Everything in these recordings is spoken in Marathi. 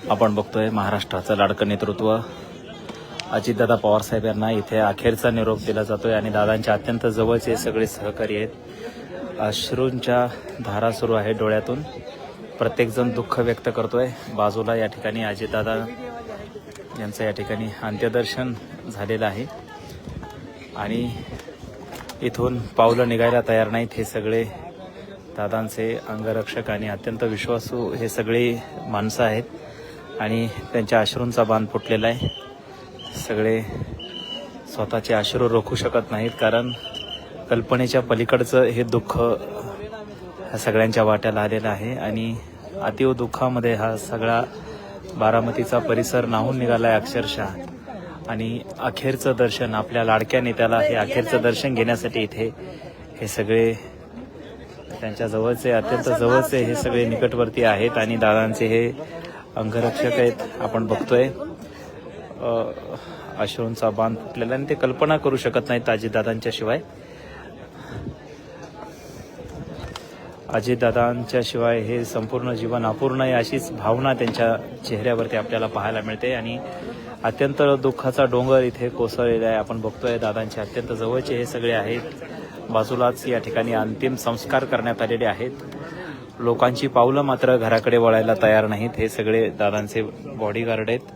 आपण बघतोय महाराष्ट्राचं लाडकं नेतृत्व अजितदादा पवारसाहेब यांना इथे अखेरचा निरोप दिला जातोय आणि दादांच्या अत्यंत जवळचे सगळे सहकारी आहेत। अश्रूंच्या धारा सुरू आहे डोळ्यातून, प्रत्येकजण दुःख व्यक्त करतोय। बाजूला या ठिकाणी अजितदादा यांचं या ठिकाणी अंत्यदर्शन झालेलं आहे आणि इथून पावलं निघायला तयार नाहीत हे सगळे दादांचे अंगरक्षक आणि अत्यंत विश्वासू हे सगळे माणसं आहेत आणि त्यांच्या अश्रूंचा बांध फुटलेला आहे। सगळे स्वतःचे अश्रू रोखू शकत नाहीत, कारण कल्पनेच्या पलीकडचं हे दुःख ह्या सगळ्यांच्या वाट्याला आलेलं आहे आणि अतीव दुःखामध्ये हा सगळा बारामतीचा परिसर न्हाऊन निघाला आहे अक्षरशः। आणि अखेरचं दर्शन आपल्या लाडक्या नेत्याला हे अखेरचं दर्शन घेण्यासाठी इथे हे सगळे त्यांच्या जवळचे अत्यंत जवळचे हे सगळे निकटवर्ती आहेत आणि दादांचे हे अंगरक्षक आहेत। आपण बघतोय अश्रूंचा बांध फुटलेला आणि ते कल्पना करू शकत नाहीत अजितदादांच्या शिवाय। अजितदादांच्या शिवाय हे संपूर्ण जीवन अपूर्ण आहे अशीच भावना त्यांच्या चेहऱ्यावरती आपल्याला पाहायला मिळते आणि अत्यंत दुःखाचा डोंगर इथे कोसळलेला आहे। आपण बघतोय दादांचे अत्यंत जवळचे हे सगळे आहेत। बाजूलाच या ठिकाणी अंतिम संस्कार करण्यात आलेले आहेत। लोकांची पावलं मात्र घराकडे वळायला तयार नाहीत। हे सगळे दादांचे बॉडीगार्ड आहेत,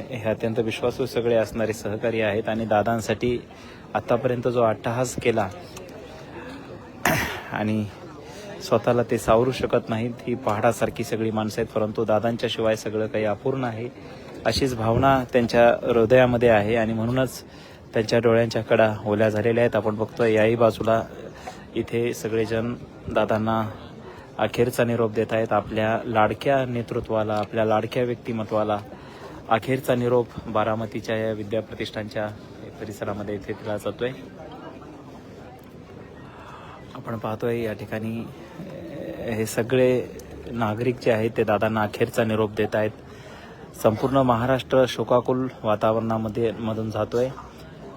हे अत्यंत विश्वासू सगळे असणारे सहकारी आहेत आणि दादांसाठी आतापर्यंत जो अट्टहास केला आणि स्वतःला ते सावरू शकत नाहीत, ही पहाडासारखी सगळी माणसं आहेत, परंतु दादांच्या शिवाय सगळं काही अपूर्ण आहे अशीच भावना त्यांच्या हृदयामध्ये आहे आणि म्हणूनच त्यांच्या डोळ्यांच्या कडा ओल्या झालेल्या आहेत। आपण बघतोय याही बाजूला इथे सगळेजण दादांना अखेरचा निरोप देत आहेत। आपल्या लाडक्या नेतृत्वाला, आपल्या लाडक्या व्यक्तिमत्वाला अखेरचा निरोप बारामतीच्या या विद्याप्रतिष्ठानच्या परिसरामध्ये इथे दिला जातोय। आपण पाहतोय या ठिकाणी हे सगळे नागरिक जे आहेत ते दादांना अखेरचा निरोप देत आहेत। संपूर्ण महाराष्ट्र शोकाकुल वातावरणामध्ये मधून जातोय।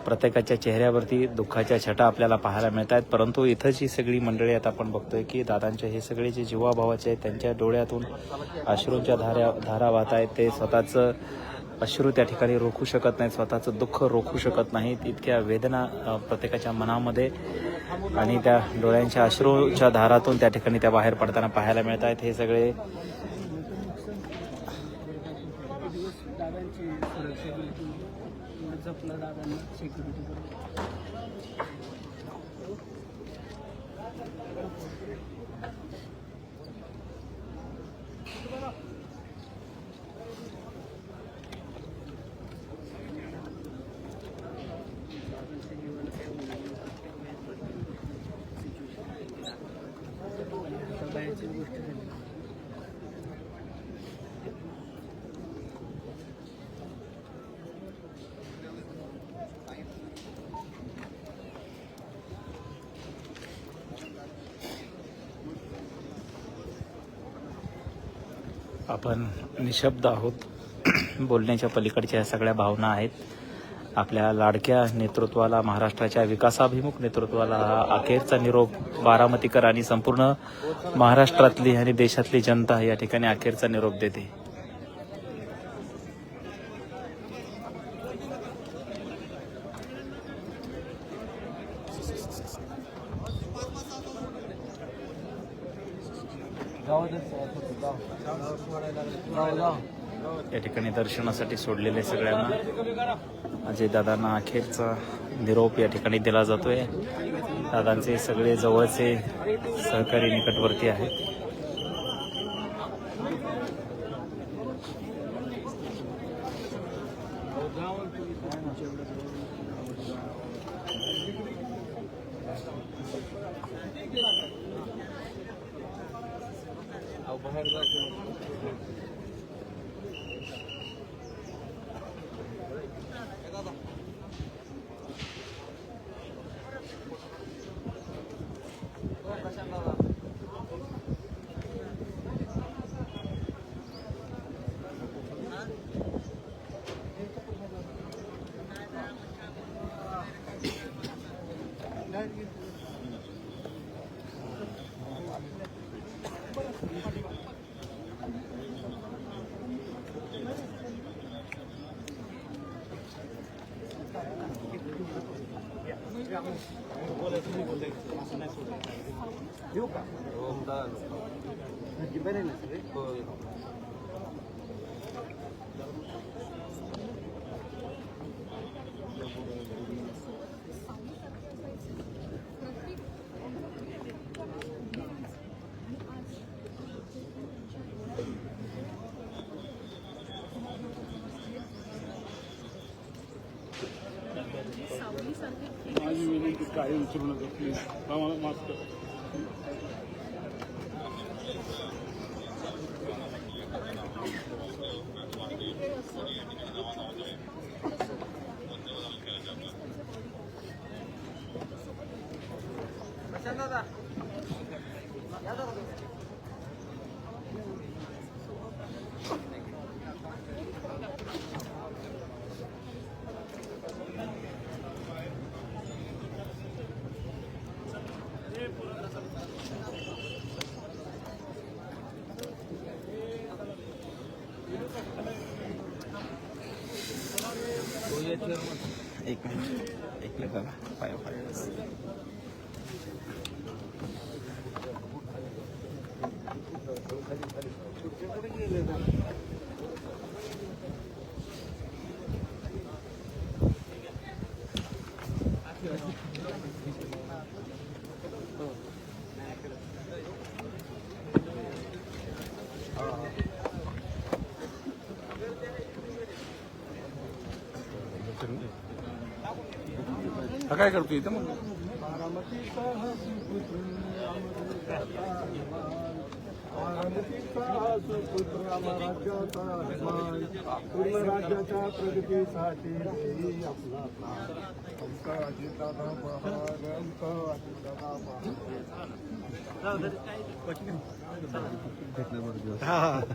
प्रत्येकाच्या चेहऱ्यावरती दुःखाच्या छटा आपल्याला पाहायला मिळत आहेत, परंतु इथं जी सगळी मंडळी आहेत आपण बघतोय की दादांचे हे सगळे जे जीवाभावाचे आहेत त्यांच्या डोळ्यातून अश्रूंच्या धारा वाहत आहेत। ते स्वतःचं अश्रू त्या ठिकाणी रोखू शकत नाहीत, स्वतःचं दुःख रोखू शकत नाहीत। इतक्या वेदना प्रत्येकाच्या मनामध्ये आणि त्या डोळ्यांच्या अश्रूच्या धारातून त्या ठिकाणी त्या बाहेर पडताना पाहायला मिळत आहेत। हे सगळे आपण निशब्द आहोत, बोलण्याच्या पलीकडच्या सगळ्या भावना आहेत। आपल्या लाडक्या नेतृत्वाला, महाराष्ट्राच्या विकासाभिमुख नेतृत्वाला हा अखेरचा निरोप बारामतीकर आणि संपूर्ण महाराष्ट्रातली आणि देशातली जनता या ठिकाणी अखेरचा निरोप देते। या ठिकाणी दर्शनासाठी सोडलेले सगळ्यांना अजयदादांना अखेरचा निरोप या ठिकाणी दिला जातोय। दादांचे सगळे जवळचे सहकारी निकटवर्ती आहेत। येऊ का बरे ना सगळे माझी विनंती काही उचलू नका प्लीज आम्हाला माफ करा एक मिनिट बघा पाय हा काय करतो इथं मग पूर्ण राज्याच्या प्रगतीसाठी आपला अजितदादा पहाड